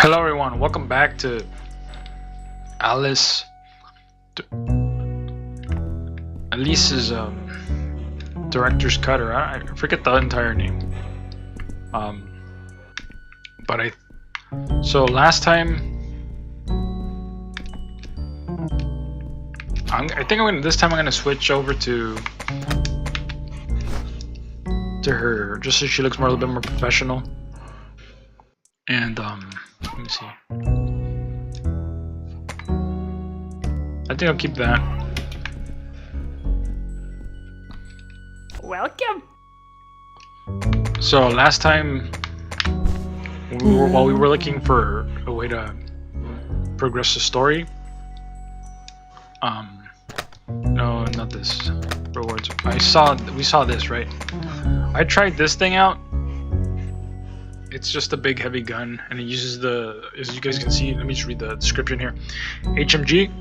Hello everyone, welcome back to Alice's director's cut, or I forget the entire name. So last time this time I'm gonna switch over to her just so she looks a little bit more professional. And let me see. I think I'll keep that. Welcome. So last time, while we were looking for a way to progress the story, no, not this. Rewards. We saw this, right? I tried this thing out. It's just a big heavy gun, and it uses as you guys can see, let me just read the description here. HMG.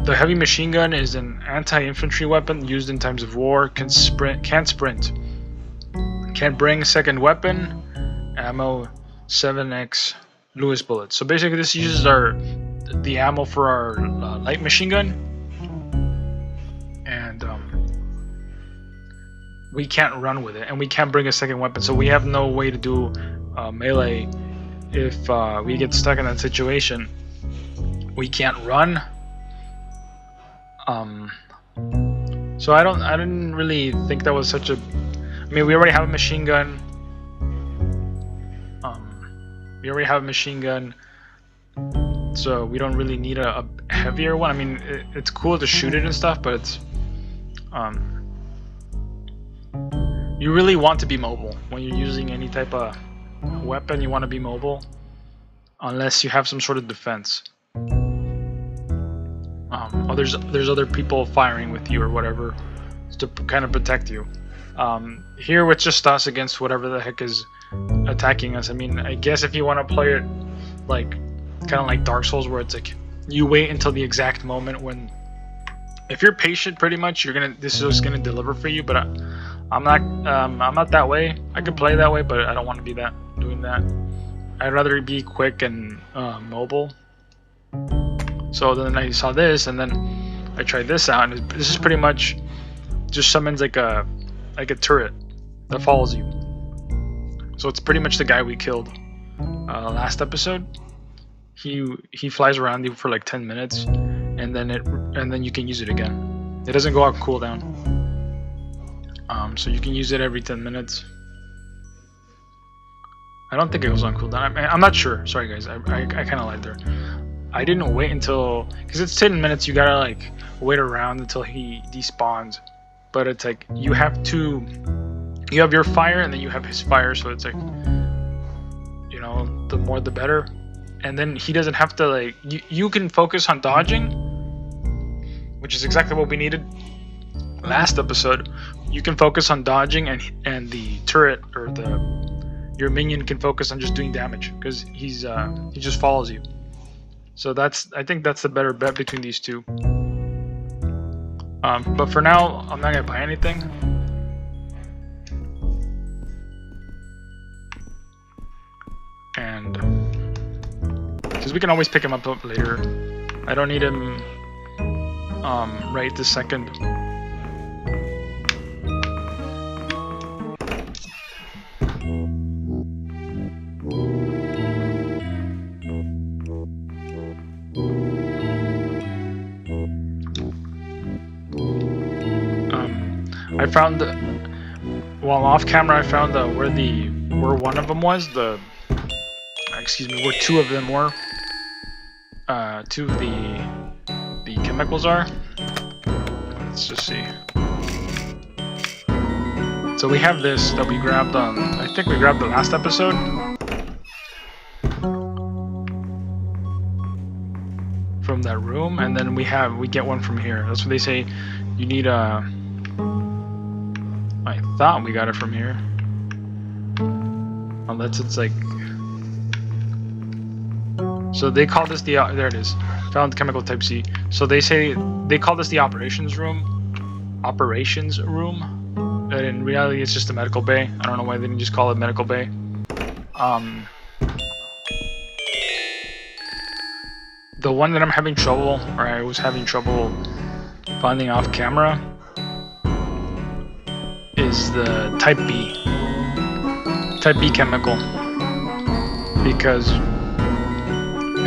The heavy machine gun is an anti-infantry weapon used in times of war. Can't sprint. Can't bring second weapon. Ammo 7x Lewis bullets. So basically, this uses the ammo for our light machine gun, and we can't run with it, and we can't bring a second weapon, so we have no way to do melee if we get stuck in that situation. We can't run. So I didn't really think that was such a. I mean, we already have a machine gun. So we don't really need a heavier one. I mean, it's cool to shoot it and stuff, but it's you really want to be mobile when you're using any type of weapon. You want to be mobile, unless you have some sort of defense. There's other people firing with you or whatever to kind of protect you. Here it's just us against whatever the heck is attacking us. I mean, I guess if you want to play it like kind of like Dark Souls, where it's like you wait until the exact moment when, if you're patient, pretty much this is gonna deliver for you. But I'm not that way. I could play that way, but I don't want to be doing that. I'd rather be quick and mobile. So then I saw this, and then I tried this out, and this is pretty much just summons like a turret that follows you. So it's pretty much the guy we killed last episode. He flies around you for like 10 minutes, and then you can use it again. It doesn't go on cooldown. So you can use it every 10 minutes. I don't think it goes on cooldown. I'm not sure. Sorry guys, I kind of lied there. I didn't wait until, because it's 10 minutes, you gotta like wait around until he despawns. But it's like you have your fire, and then you have his fire, so it's like, you know, the more the better. And then he doesn't have to, like, you can focus on dodging, which is exactly what we needed last episode. You can focus on dodging, and the turret or your minion can focus on just doing damage, because he just follows you. So I think that's the better bet between these two. But for now, I'm not gonna buy anything. And because we can always pick him up later. I don't need him right this second. I found, while off camera, I found where one of them was, where two of them were. Two of the chemicals are. Let's just see. So we have this that we grabbed on, I think we grabbed the last episode. From that room, and then we get one from here. That's what they say. You need a. I thought we got it from here. Unless it's like. So they call this there it is. Found chemical type C. So they call this the operations room. And in reality, it's just a medical bay. I don't know why they didn't just call it medical bay. the one that I'm having trouble, or I was having trouble finding off camera, is the type B chemical, because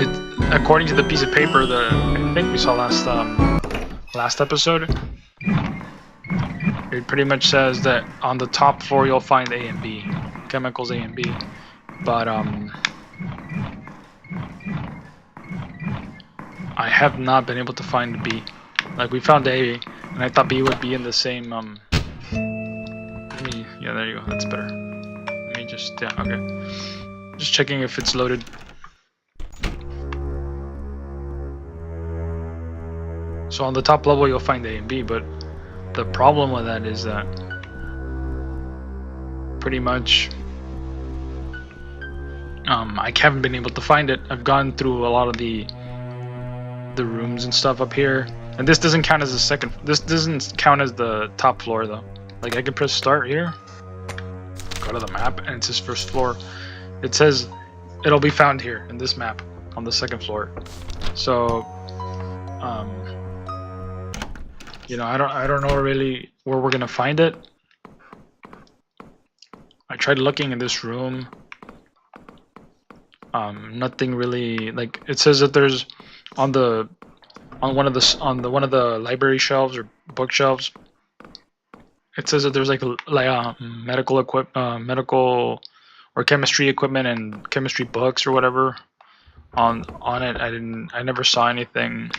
it, according to the piece of paper that I think we saw last episode, it pretty much says that on the top floor you'll find A and B chemicals, A and B, but I have not been able to find B. Like, we found A, and I thought B would be in the same yeah, there you go, that's better. Let me just, yeah, okay. Just checking if it's loaded. So on the top level you'll find A and B, but the problem with that is that pretty much I haven't been able to find it. I've gone through a lot of the rooms and stuff up here, and this doesn't count as the second. This doesn't count as the top floor though. Like, I can press start here, go to the map, and it says first floor. It says it'll be found here in this map on the second floor. So you know, I don't know really where we're gonna find it. I tried looking in this room. Nothing really, like, it says that there's on one of the library shelves or bookshelves. It says that there's like medical or chemistry equipment and chemistry books or whatever on it. I never saw anything,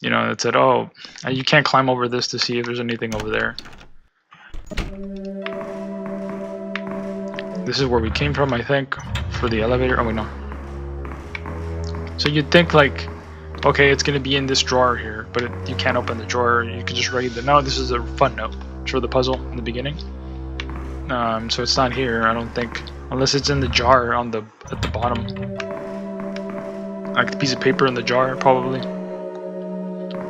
you know, that said, oh, you can't climb over this to see if there's anything over there. This is where we came from, I think, for the elevator. Oh wait, no. So you'd think, like, okay, it's gonna be in this drawer here, but you can't open the drawer. You can just write the note. This is a fun note for the puzzle in the beginning. So it's not here, I don't think, unless it's in the jar at the bottom, like the piece of paper in the jar, probably.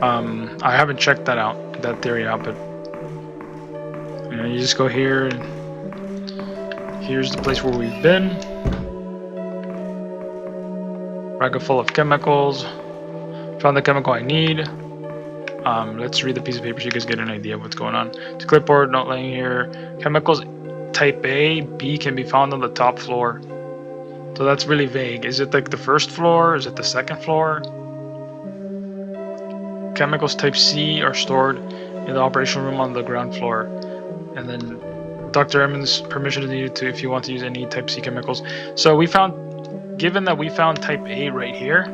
I haven't checked that theory out, but you know, you just go here, and here's the place where we've been. Rack full of chemicals. Found the chemical I need. Let's read the piece of paper so you guys get an idea of what's going on. It's a clipboard, not laying here. Chemicals type A, B can be found on the top floor. So that's really vague. Is it like the first floor? Is it the second floor? Chemicals type C are stored in the operation room on the ground floor. And then Dr. Emmons' permission is needed if you want to use any type C chemicals. So we found, given that we found type A right here,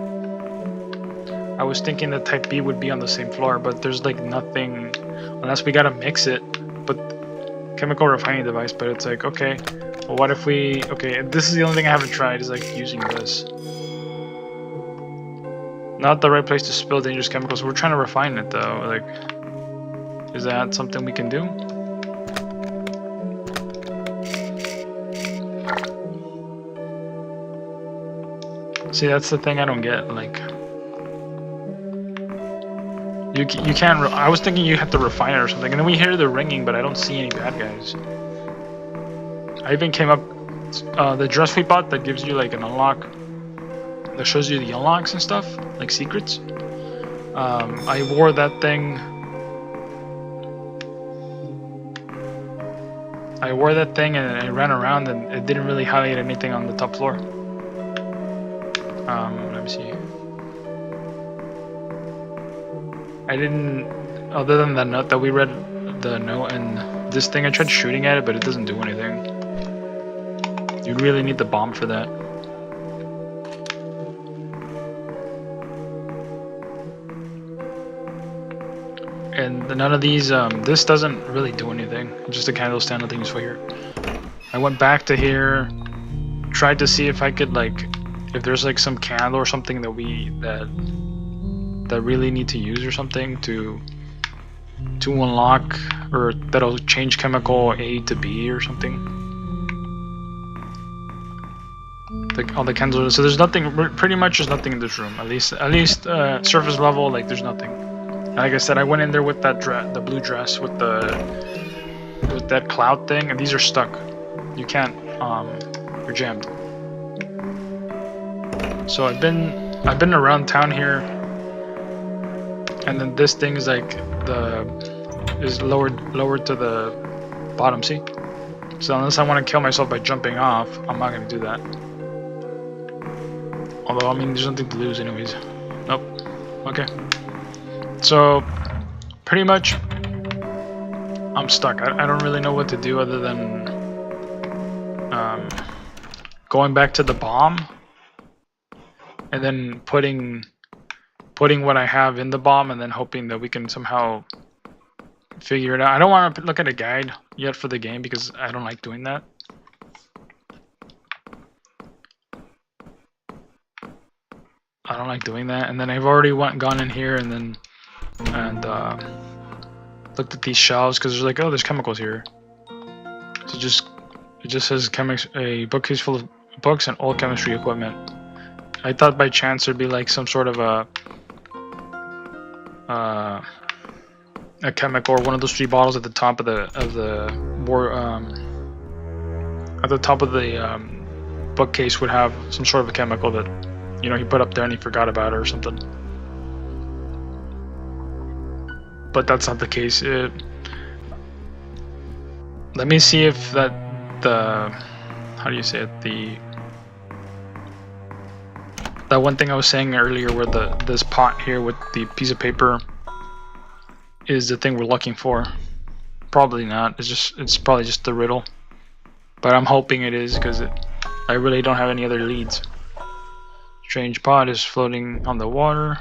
I was thinking that type B would be on the same floor, but there's like nothing, unless we gotta mix it. But chemical refining device, but it's like, okay, well, what if we, okay, this is the only thing I haven't tried, is like using this. Not the right place to spill dangerous chemicals. We're trying to refine it though. Like, is that something we can do? See, that's the thing I don't get. Like, you can't. I was thinking you have to refine it or something, and then we hear the ringing, but I don't see any bad guys. I even came up the dress we bought that gives you like an unlock, that shows you the unlocks and stuff, like secrets. I wore that thing. I wore that thing and I ran around, and it didn't really highlight anything on the top floor. Let me see. I didn't, other than the note that we read, the note and this thing, I tried shooting at it, but it doesn't do anything. You'd really need the bomb for that. And none of these, this doesn't really do anything. Just a candle stand, nothing useful here. I went back to here, tried to see if I could, like, if there's like some candle or something that that really need to use or something to unlock, or that'll change chemical A to B or something. Like all the candles. So there's nothing. Pretty much there's nothing in this room. At least surface level. Like there's nothing. Like I said, I went in there with that the blue dress with that cloud thing, and these are stuck. You can't. You're jammed. So I've been I've been around town here, and then this thing is like is lowered to the bottom. See? So unless I want to kill myself by jumping off, I'm not gonna do that. Although I mean, there's nothing to lose anyways. Nope. Okay. So pretty much, I'm stuck. I don't really know what to do other than going back to the bomb and then putting what I have in the bomb and then hoping that we can somehow figure it out. I don't want to look at a guide yet for the game because I don't like doing that. I don't like doing that. And then I've already gone in here and looked at these shelves because there's like, oh, there's chemicals here. So it just says a bookcase full of books and old chemistry equipment. I thought by chance there'd be like some sort of a chemical or one of those 3 bottles at the top of the bookcase would have some sort of a chemical that, you know, he put up there and he forgot about it or something. But that's not the case. Let me see if how do you say it? That one thing I was saying earlier where this pot here with the piece of paper is the thing we're looking for. Probably not. It's probably just the riddle. But I'm hoping it is because I really don't have any other leads. Strange pot is floating on the water.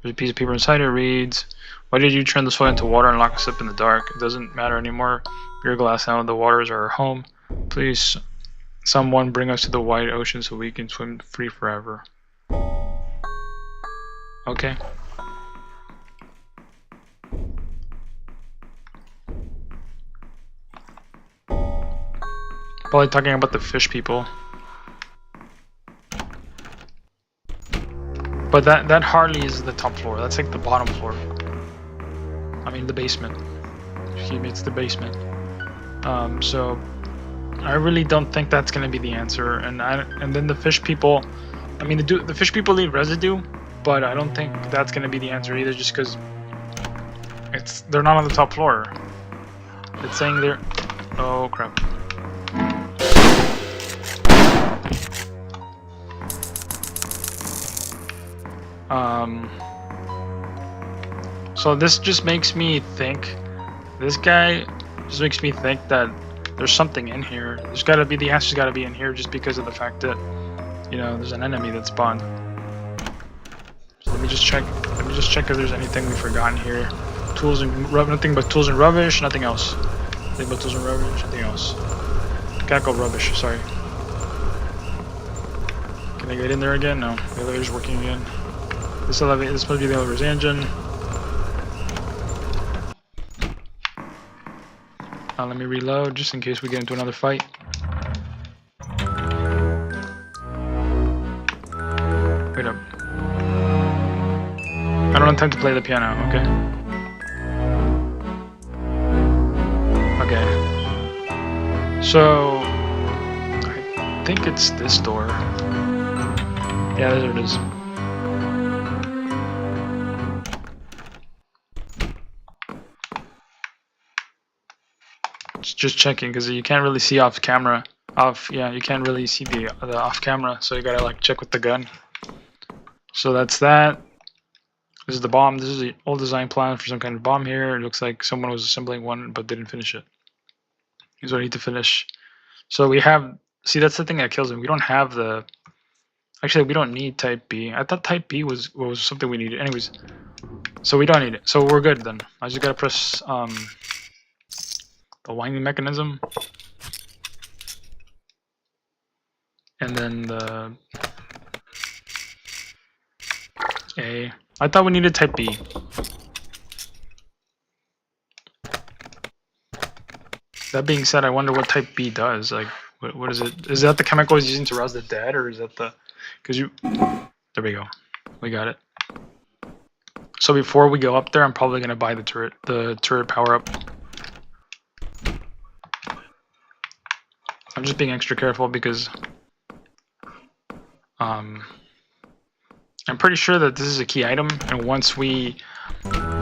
There's a piece of paper inside it. Reads, "Why did you turn the soil into water and lock us up in the dark? It doesn't matter anymore. Your glass now. The waters are our home. Please, someone bring us to the wide ocean so we can swim free forever." Okay. Probably talking about the fish people. But that hardly is the top floor. That's like the bottom floor. I mean the basement. Excuse me, it's the basement. So I really don't think that's gonna be the answer. And then the fish people. I mean the fish people leave residue, but I don't think that's gonna be the answer either. Just because they're not on the top floor. It's saying they're. Oh crap. So this just makes me think, this guy just makes me think that there's something in here. The answer's gotta be in here just because of the fact that, you know, there's an enemy that spawned. So let me just check if there's anything we've forgotten here. Tools and nothing but tools and rubbish, nothing else. Nothing but tools and rubbish, nothing else. Mechanical rubbish, sorry. Can I get in there again? No, the elevator's working again. This must be the elevator's engine. Let me reload just in case we get into another fight. Wait up. I don't have time to play the piano, okay? Okay. So I think it's this door. Yeah, there it is. Just checking because you can't really see off camera. You can't really see the off camera, so you gotta like check with the gun. So that's that. This is the bomb. This is the old design plan for some kind of bomb here. It looks like someone was assembling one but didn't finish it. Here's what I need to finish. So we have. See, that's the thing that kills him. We don't have the. Actually, we don't need type B. I thought type B was something we needed. Anyways, so we don't need it. So we're good then. I just gotta press the winding mechanism, and then the A. I thought we needed type B. That being said, I wonder what type B does. Like, what is it? Is that the chemical he's using to rouse the dead, or is that the? Because you. There we go. We got it. So before we go up there, I'm probably gonna buy the turret power up. I'm just being extra careful because I'm pretty sure that this is a key item, and once we,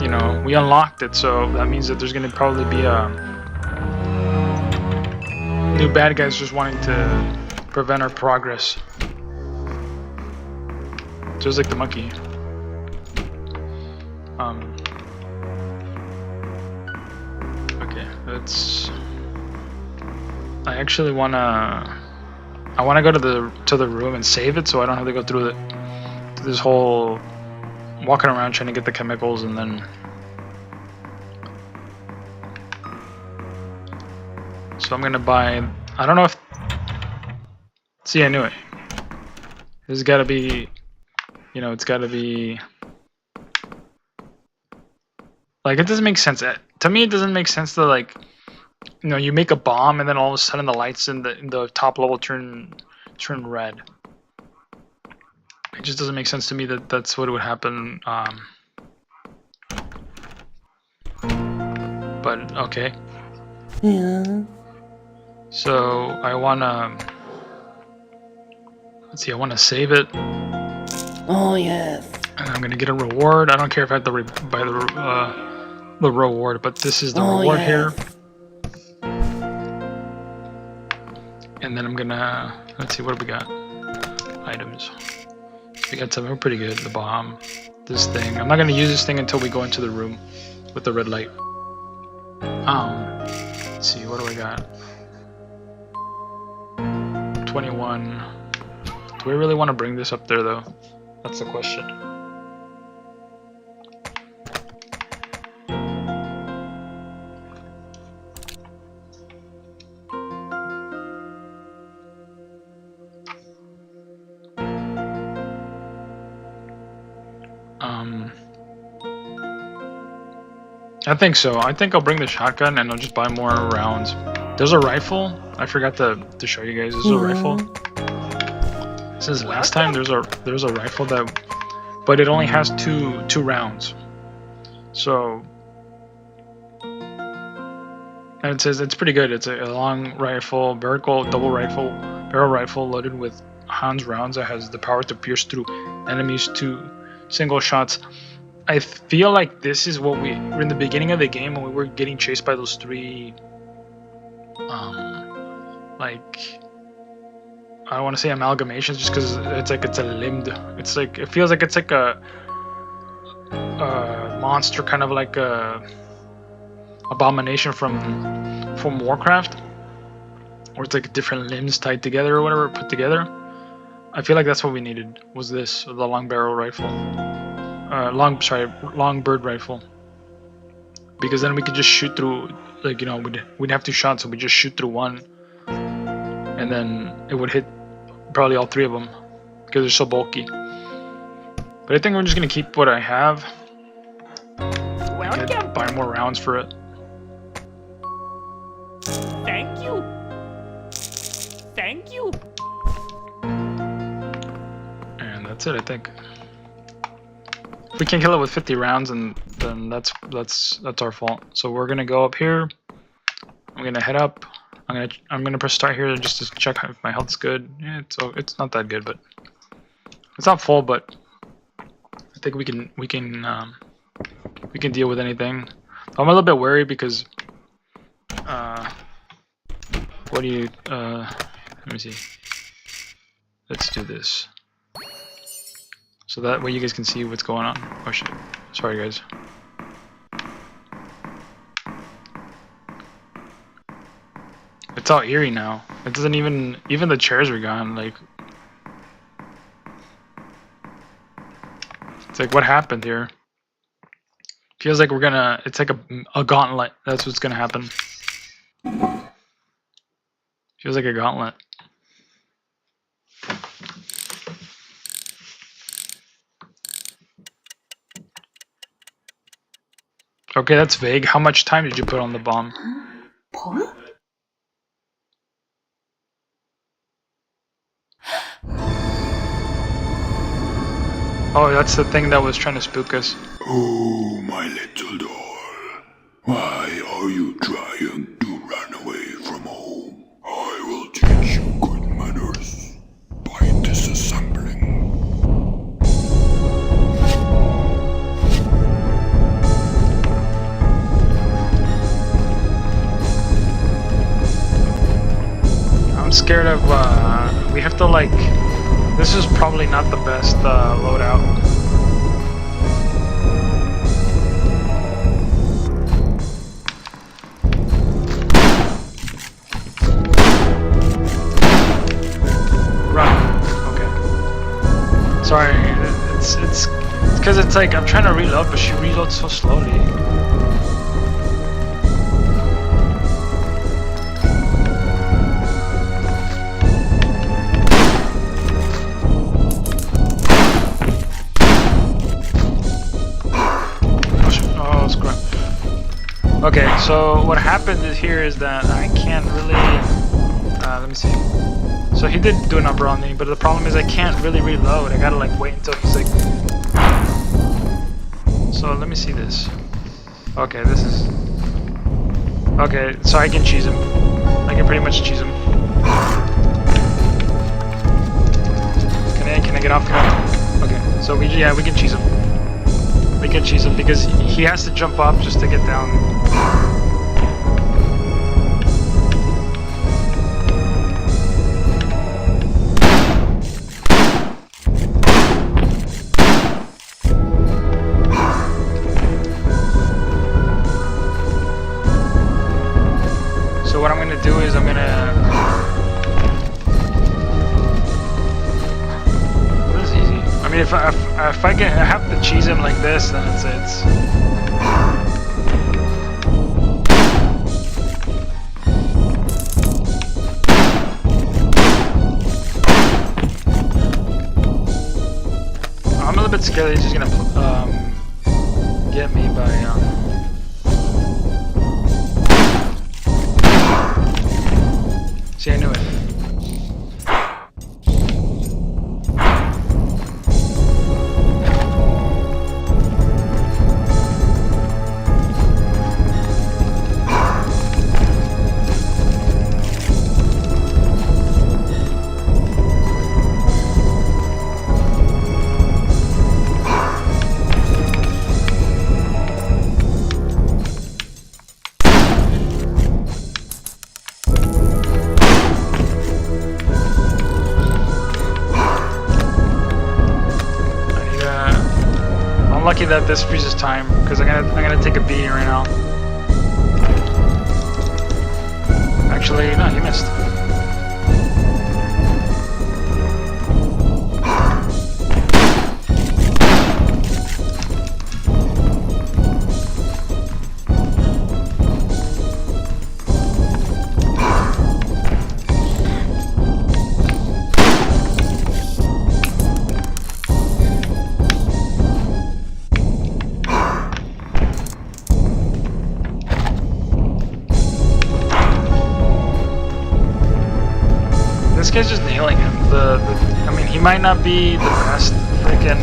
you know, we unlocked it, so that means that there's gonna probably be a new bad guys just wanting to prevent our progress. Just like the monkey. Okay, let's. I actually wanna go to the room and save it, so I don't have to go through this whole walking around trying to get the chemicals and then. So I'm gonna buy. I don't know if. See, I knew it. There's gotta be. You know, it's gotta be. Like, it doesn't make sense. To me, it doesn't make sense to, like, you know, you make a bomb and then all of a sudden the lights in the top level turn red. It just doesn't make sense to me that that's what would happen. But okay. Yeah. So I wanna. Let's see. I wanna save it. Oh yes. And I'm gonna get a reward. I don't care if I have to buy the reward, but this is the reward here. And then I'm gonna, let's see, what do we got? Items. We got something pretty good. The bomb. This thing. I'm not gonna use this thing until we go into the room with the red light. Let's see, what do I got? 21. Do we really want to bring this up there though? That's the question. I think so. I think I'll bring the shotgun and I'll just buy more rounds. There's a rifle. I forgot to show you guys. There's a rifle. Since last time, there's a rifle that, but it only has two rounds. So, and it says it's pretty good. It's a long rifle, vertical double rifle, barrel rifle loaded with Hans rounds that has the power to pierce through enemies to single shots. I feel like this is what we were in the beginning of the game when we were getting chased by those three, like, I don't want to say amalgamations just because it's a limbed. It's like, it feels like it's like a monster, kind of like a abomination from Warcraft, where it's like different limbs tied together or whatever, put together. I feel like that's what we needed, was this, the long barrel rifle. Long bird rifle. Because then we could just shoot through, like, you know, we'd have two shots, so we just shoot through one, and then it would hit probably all three of them because they're so bulky. But I think we're just gonna keep what I have. Welcome. Buy more rounds for it. Thank you. Thank you. And that's it, I think. If we can't kill it with 50 rounds, and then that's our fault. So we're gonna go up here. I'm gonna head up. I'm gonna press start here just to check if my health's good. Yeah, it's not that good, but it's not full. But I think we can deal with anything. I'm a little bit worried because what do you let me see. Let's do this. So that way you guys can see what's going on. Oh shit. Sorry guys. It's all eerie now. It doesn't even the chairs are gone, like. It's like, what happened here? Feels like it's like a gauntlet. That's what's gonna happen. Feels like a gauntlet. Okay, that's vague. How much time did you put on the bomb? What? Oh, that's the thing that was trying to spook us. Oh, my little doll. Why are you trying to run away from home? I will teach you good manners by disassembling. we have to like, this is probably not the best loadout. Run. Okay. Sorry, it's because it's like I'm trying to reload, but she reloads so slowly. Okay, so what happened here is that I can't really, let me see. So he did do a number on me, but the problem is I can't really reload. I gotta like wait until he's like, so let me see this. Okay, this is, okay, so I can cheese him. I can pretty much cheese him. Can I get off? Okay, so we can cheese him. We can cheese him because he has to jump up just to get down. So what I'm gonna do is I'm gonna. This is easy. I mean, if I have to cheese him like this, then it's. I'm a little bit scared that he's just gonna get me by. See, I knew it. Lucky that this freezes time because I'm gonna take a beating right now. Actually, no, he missed. This guy's just nailing him. I mean, he might not be the best freaking.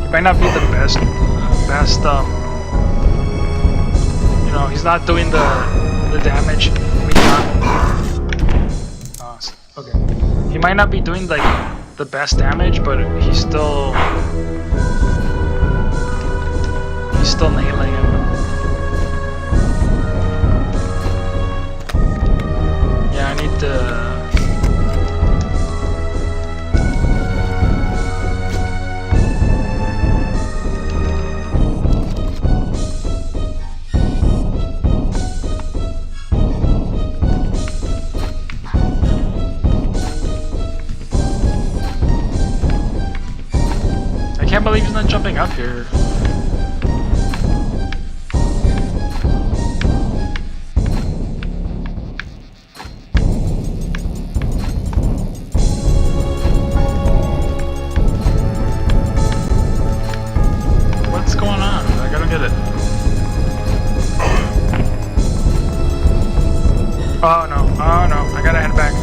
He might not be the best. You know, he's not doing the damage. Okay. He might not be doing like the best damage, but he's still nailing him. I need to. I can't believe he's not jumping up here. Oh no, I gotta head back,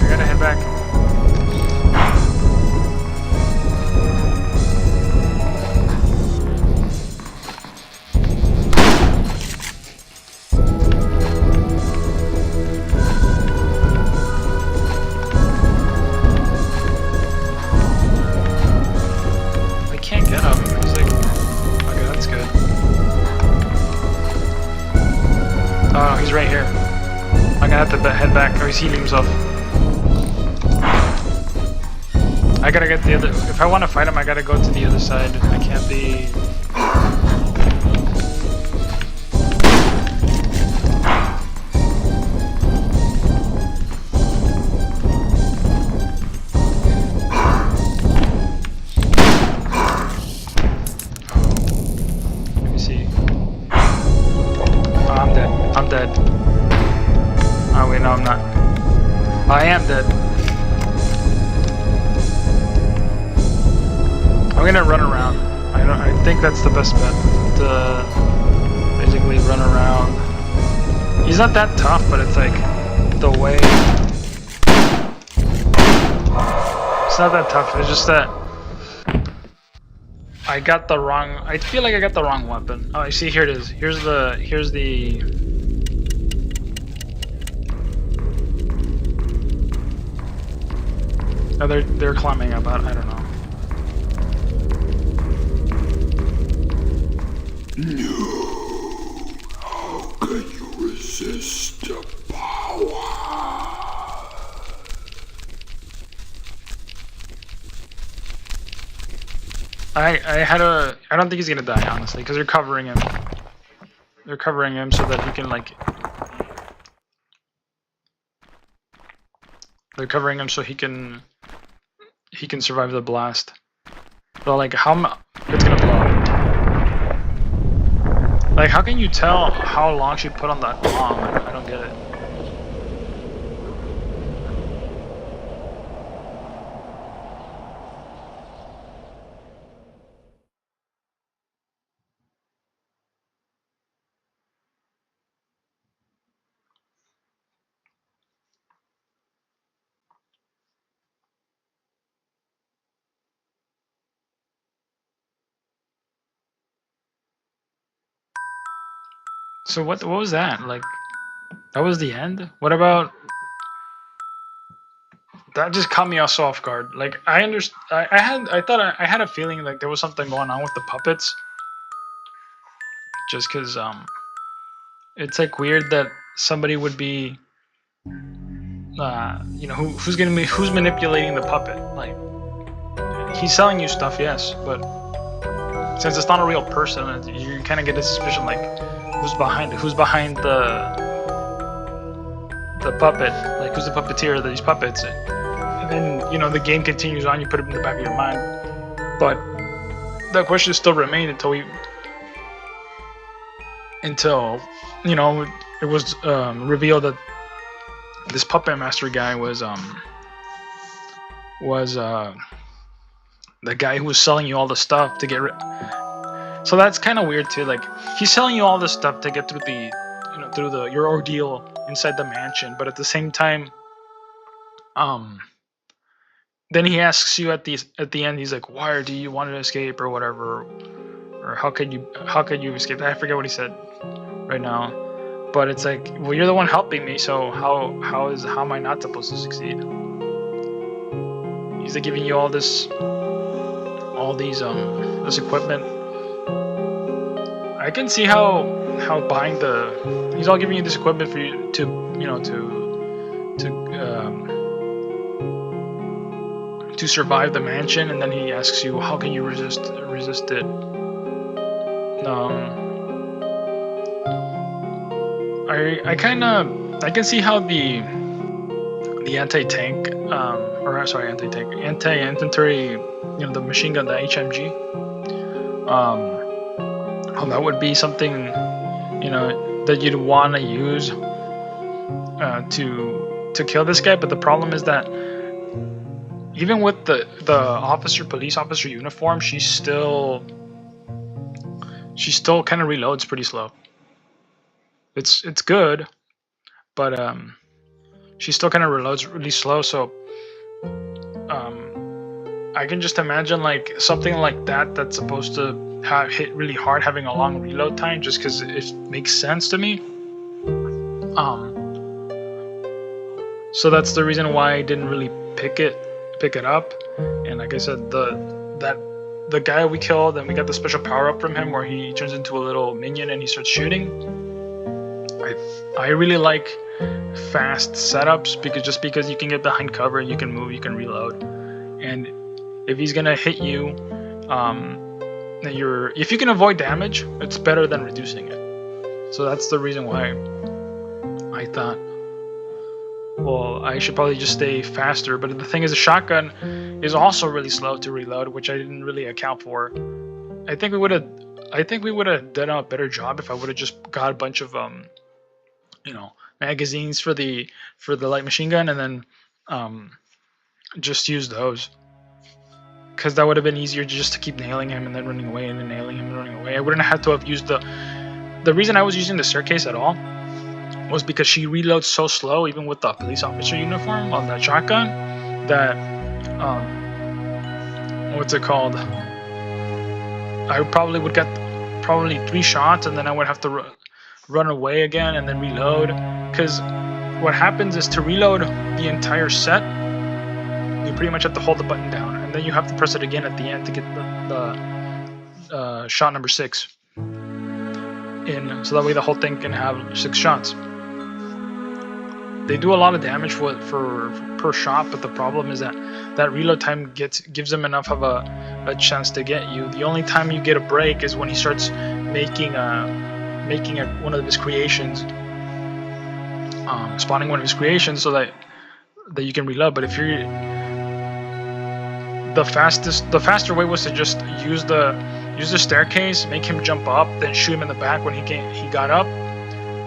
I can't get him, he's like, okay, that's good. Oh, he's right here. I'm gonna have to head back. Oh, he's healing himself. I gotta get the other. If I want to fight him, I gotta go to the other side. I can't be. Let me see. Oh, I'm dead. I'm dead. Oh wait, no, I'm not. I am dead. I'm gonna run around. I think that's the best bet. To basically run around. He's not that tough, but it's like the way. It's not that tough. It's just that I got the wrong. I feel like I got the wrong weapon. Oh, I see. Here it is. Here's the. Oh, they're climbing up. I don't know. No. How can you resist the power? I don't think he's gonna die, honestly, because they're covering him. They're covering him so that he can like. They're covering him so he can survive the blast. But like it's gonna blow up. Like, how can you tell how long she put on that bomb? I don't get it. So what was that? Like, that was the end? What about... That just caught me also off guard. Like, I had a feeling like there was something going on with the puppets. Just because, it's like weird that somebody would be, you know, who's manipulating the puppet? Like, he's selling you stuff, yes, but since it's not a real person, you kind of get a suspicion like who's behind the puppet? Like, who's the puppeteer of these puppets? And then, you know, the game continues on. You put it in the back of your mind, but the question still remained until you know, it was revealed that this puppet master guy was the guy who was selling you all the stuff to get rid. So that's kind of weird too. Like, he's selling you all this stuff to get through the, you know, your ordeal inside the mansion, but at the same time, then he asks you at the end. He's like, "Why do you want to escape or whatever, or how could you escape?" I forget what he said right now, but it's like, well, you're the one helping me, so how am I not supposed to succeed? He's like giving you all this equipment. I can see how buying he's all giving you this equipment for you to, you know, to survive the mansion, and then he asks you, how can you resist it? I can see how the anti-tank, anti-infantry, you know, the machine gun, the HMG, how that would be something, you know, that you'd want to use to kill this guy. But the problem is that even with the police officer uniform, she still kind of reloads pretty slow. It's good, but she still kind of reloads really slow. So I can just imagine like something like that's supposed to hit really hard, having a long reload time, just because it makes sense to me. So that's the reason why I didn't really pick it up. And like I said, the guy we killed, and we got the special power up from him where he turns into a little minion and he starts shooting. I really like fast setups, because you can get behind cover, you can move, you can reload, and if he's gonna hit you, if you can avoid damage, it's better than reducing it. So that's the reason why I thought, well, I should probably just stay faster. But the thing is, the shotgun is also really slow to reload, which I didn't really account for. I think we would have done a better job if I would have just got a bunch of magazines for the light machine gun, and then just use those, because that would have been easier just to keep nailing him and then running away and then nailing him and running away. I wouldn't have had to have used the reason I was using the staircase at all was because she reloads so slow, even with the police officer uniform on that shotgun, that what's it called? I probably would get 3 shots, and then I would have to run away again and then reload. Because what happens is, to reload the entire set, you pretty much have to hold the button down, and then you have to press it again at the end to get the shot number 6 in, so that way the whole thing can have 6 shots. They do a lot of damage for per shot, but the problem is that reload time gives them enough of a chance to get you. The only time you get a break is when he starts making one of his creations, spawning one of his creations, so that you can reload. But if you're the faster way was to just use the staircase, make him jump up, then shoot him in the back when he got up.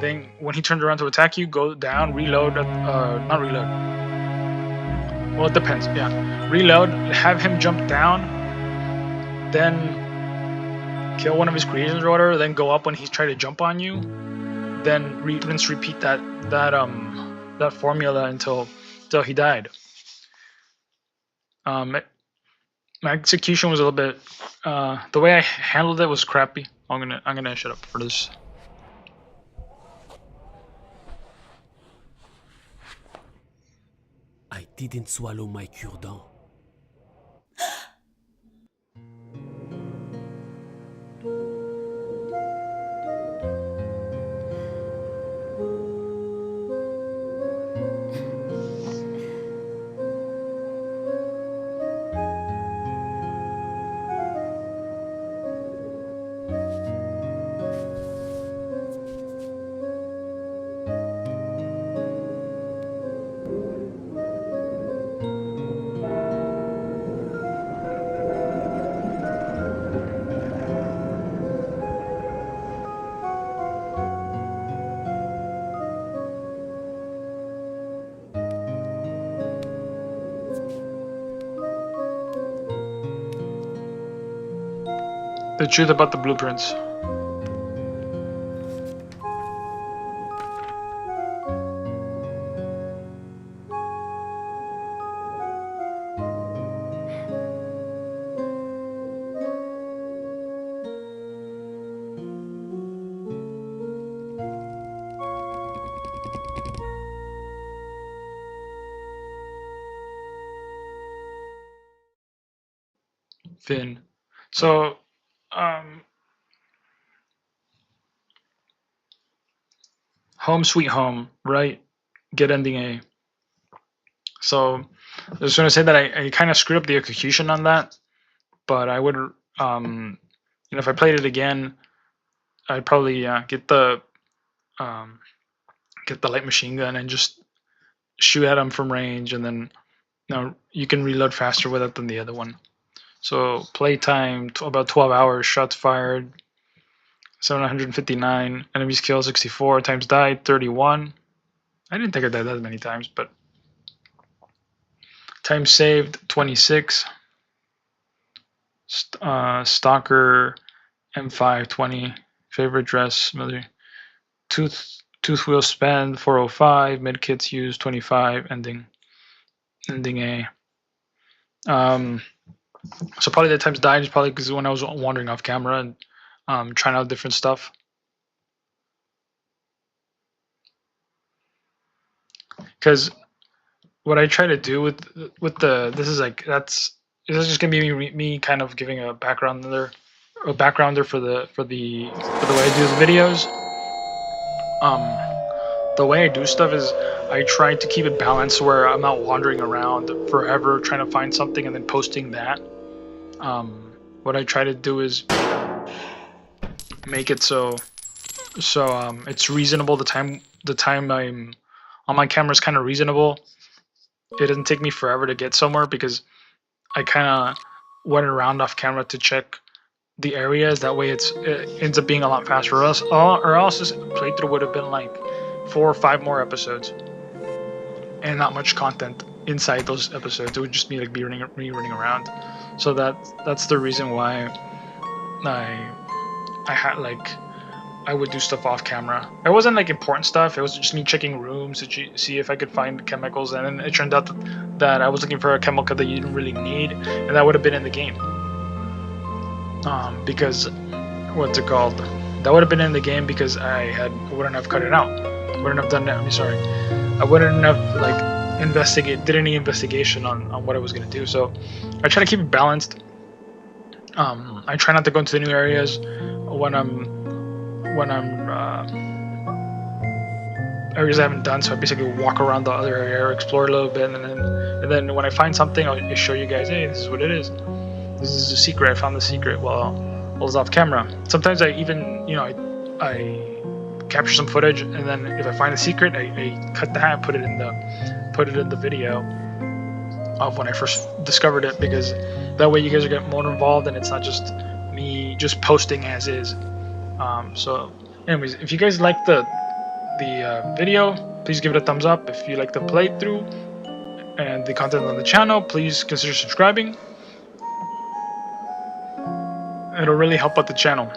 Then when he turns around to attack you, go down, reload, not reload. Well, it depends. Yeah, reload, have him jump down, then kill one of his creations or whatever. Then go up when he's trying to jump on you. Then repeat that formula until he died. My execution was a little bit. The way I handled it was crappy. I'm gonna shut up for this. I didn't swallow my cure-dent. The truth about the blueprints. Finn. So, Home Sweet Home, right? Get ending A. So, I was going to say that I kind of screwed up the execution on that, but I would, if I played it again, I'd probably get the light machine gun and just shoot at him from range, and then you can reload faster with it than the other one. So playtime about 12 hours, shots fired 759, enemies killed 64, times died 31. I didn't think I died that many times, but time saved 26. Stalker M520, favorite dress, tooth wheel spend 405, medkits used 25, ending A. So probably the times died is probably because when I was wandering off camera and trying out different stuff. Because what I try to do with this is just gonna be me kind of giving a backgrounder for the way I do the videos. the way I do stuff is I try to keep it balanced where I'm not wandering around forever trying to find something and then posting that. What I try to do is make it so it's reasonable. The time I'm on my camera is kind of reasonable. It doesn't take me forever to get somewhere because I kind of went around off camera to check the areas. That way it ends up being a lot faster. Or else this playthrough would have been like 4 or 5 more episodes and not much content inside those episodes. It would just be like me running around. So that's the reason why I had like I would do stuff off camera. It wasn't like important stuff. It was just me checking rooms to see if I could find chemicals, and then it turned out that I was looking for a chemical that you didn't really need, and that would have been in the game. Because what's it called? That would have been in the game because I wouldn't have cut it out. Wouldn't have done that. I'm sorry. I wouldn't have like did any investigation on what I was gonna do. So I try to keep it balanced. I try not to go into the new areas when I'm areas I haven't done. So I basically walk around the other area, explore a little bit, and then when I find something, I'll show you guys. Hey, this is what it is. This is a secret. I found the secret while I was off camera. Sometimes I even I capture some footage, and then if I find a secret, I cut that and put it in the video of when I first discovered it, because that way you guys are getting more involved and it's not just me just posting as is. So anyways, if you guys like the video, please give it a thumbs up. If you like the playthrough and the content on the channel, please consider subscribing. It'll really help out the channel.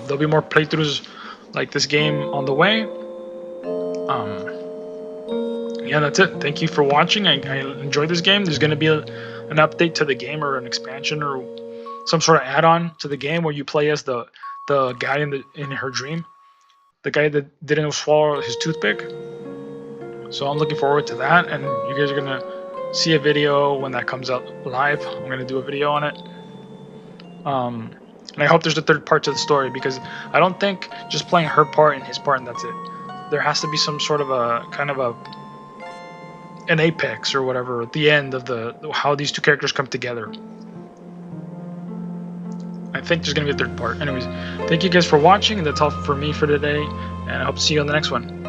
There'll be more playthroughs like this game on the way. Yeah, that's it. Thank you for watching. I enjoyed this game. There's going to be an update to the game, or an expansion, or some sort of add-on to the game where you play as the guy in her dream, the guy that didn't swallow his toothpick. So I'm looking forward to that, and you guys are going to see a video when that comes out live. I'm going to do a video on it. And I hope there's a third part to the story, because I don't think just playing her part and his part and that's it. There has to be some sort of an apex or whatever at the end of how these two characters come together. I think there's gonna be a third part. Anyways, thank you guys for watching, and that's all for me for today, and I hope to see you on the next one.